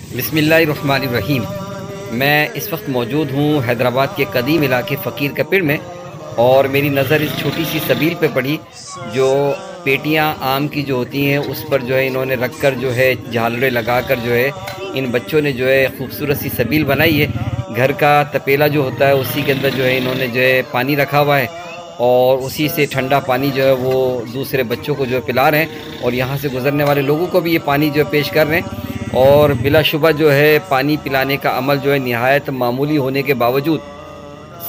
बिस्मिल्लाहिर्रहमानिर्रहीम। मैं इस वक्त मौजूद हूँ हैदराबाद के कदीम इलाके फ़कीर का पिंड में, और मेरी नज़र इस छोटी सी सबील पे पड़ी जो पेटियाँ आम की जो होती हैं उस पर जो है इन्होंने रख कर जो है झालरें लगा कर जो है इन बच्चों ने जो है खूबसूरत सी सबील बनाई है। घर का तपेला जो होता है उसी के अंदर जो है इन्होंने जो है पानी रखा हुआ है और उसी से ठंडा पानी जो है वो दूसरे बच्चों को जो है पिला रहे हैं और यहाँ से गुज़रने वाले लोगों को भी ये पानी जो है पेश कर रहे हैं। और बिलाशुबा जो है पानी पिलाने का अमल जो है निहायत मामूली होने के बावजूद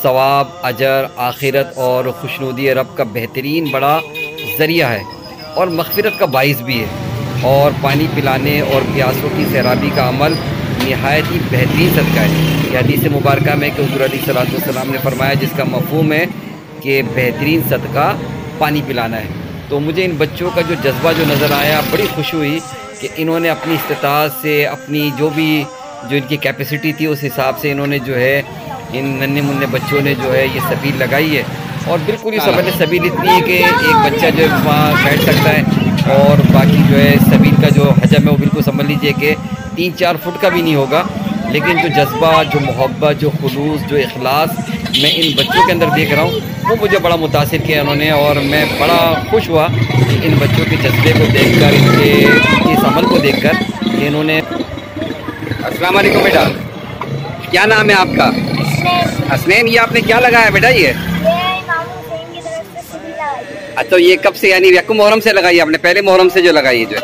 सवाब, अजर, आखिरत और खुशनुदी रब का बेहतरीन बड़ा ज़रिया है और मग़फ़िरत का बाइस भी है। और पानी पिलाने और प्यासों की सैराबी का अमल निहायत ही बेहतरीन सदका है। यह हदीस मुबारक में कि हुज़ूर अलैहिस्सलाम ने फरमाया, जिसका मफ़हूम है कि बेहतरीन सदका पानी पिलाना है। तो मुझे इन बच्चों का जो जज्बा जो नज़र आया, बड़ी खुशी हुई कि इन्होंने अपनी इस्तिताअत से अपनी जो इनकी कैपेसिटी थी उस हिसाब से इन्होंने जो है इन नन्हे मुन्ने बच्चों ने जो है ये सबील लगाई है। और बिल्कुल ही सबने सबील इतनी है कि एक बच्चा जो है वहाँ बैठ सकता है और बाकी जो है सबील का जो हजम है वो बिल्कुल समझ लीजिए कि 3-4 फुट का भी नहीं होगा। लेकिन जो जज्बा, जो मोहब्बत, जो खुलूस, जो इखलास मैं इन बच्चों के अंदर देख रहा हूँ वो मुझे बड़ा मुतासिर किया उन्होंने। और मैं बड़ा खुश हुआ कि इन बच्चों के जज्बे को देखकर, इनके इस अमल को देखकर इन्होंने। अस्सलाम वालेकुम बेटा, क्या नाम है आपका? हसनैन। ये आपने क्या लगाया बेटा? ये अच्छा, ये कब से, यानी यकम मुहर्रम से लगाई आपने? पहले मुहर्रम से जो लगाई है जो है,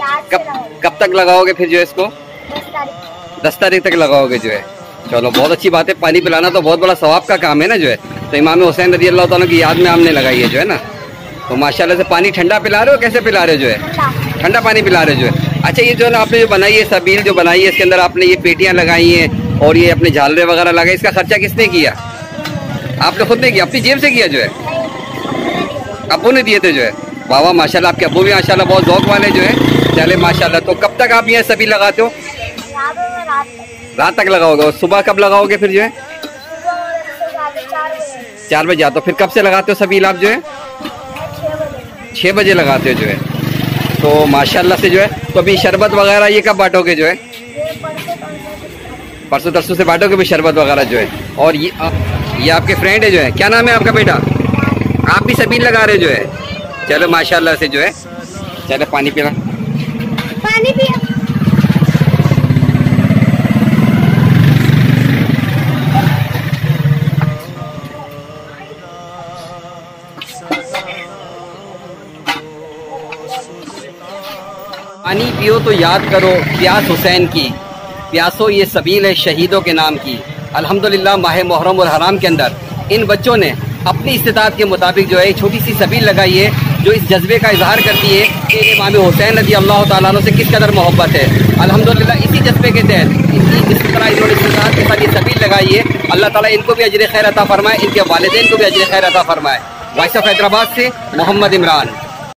कब तक लगाओगे फिर जो है इसको? 10 तारीख तक लगाओगे जो है। चलो बहुत अच्छी बात है। पानी पिलाना तो बहुत बड़ा सवाब का काम है ना जो है। तो इमाम हुसैन रज़ी अल्लाह ताला की याद में हमने लगाई है जो है ना। तो माशाल्लाह से पानी ठंडा पिला रहे हो? कैसे पिला रहे हो जो है? ठंडा पानी पिला रहे हो जो है। अच्छा, ये जो है ना आपने जो बनाई है सबील जो बनाई है, इसके अंदर आपने ये पेटियाँ लगाई हैं और ये अपने झालरे वगैरह लगाए, इसका खर्चा किसने किया? आपने खुद ने किया? अपनी जेब से किया जो है? अब्बू ने दिए थे जो है। वाह वाह, माशाल्लाह। आपके अब्बू भी माशाल्लाह बहुत ज़ौक़ वाले जो है। चले माशाल्लाह। तो कब तक आप ये सबील लगाते हो? रात तक लगाओगे। और सुबह कब लगाओगे फिर जो है? 4 बजे। तो फिर कब से लगाते हो सबील आप जो है? 6 बजे लगाते हो जो है। तो माशाल्लाह से जो है। तो अभी शरबत वगैरह ये कब बांटोगे जो है? परसों तरसों से बांटोगे भी शरबत वगैरह जो है। और ये आपके फ्रेंड है जो है। क्या नाम है आपका बेटा? आप भी सबील लगा रहे जो है। चलो माशाल्लाह से जो है। चलो पानी पिला, पानी पिया। पानी पियो तो याद करो प्यास हुसैन की, प्यासो ये सबील है शहीदों के नाम की। अल्हम्दुलिल्लाह माह मुहर्रम और हराम के अंदर इन बच्चों ने अपनी इस्तिताअत के मुताबिक जो है छोटी सी सबील लगाई है, जो इस जज्बे का इजहार करती है कि इमाम हुसैन रज़ी अल्लाह ताला अन्हु से किस कदर मोहब्बत है। अल्हम्दुलिल्लाह इसी जज्बे के तहत जिस तरह इन्होंने इस्तिताअत के साथ ये सबील लगाई है, अल्लाह ताला इनको भी अजर खैर अता फरमाए, इनके वालिदैन को भी अजर खैर अता फरमाए। वॉइस ऑफ हैदराबाद से मोहम्मद इमरान।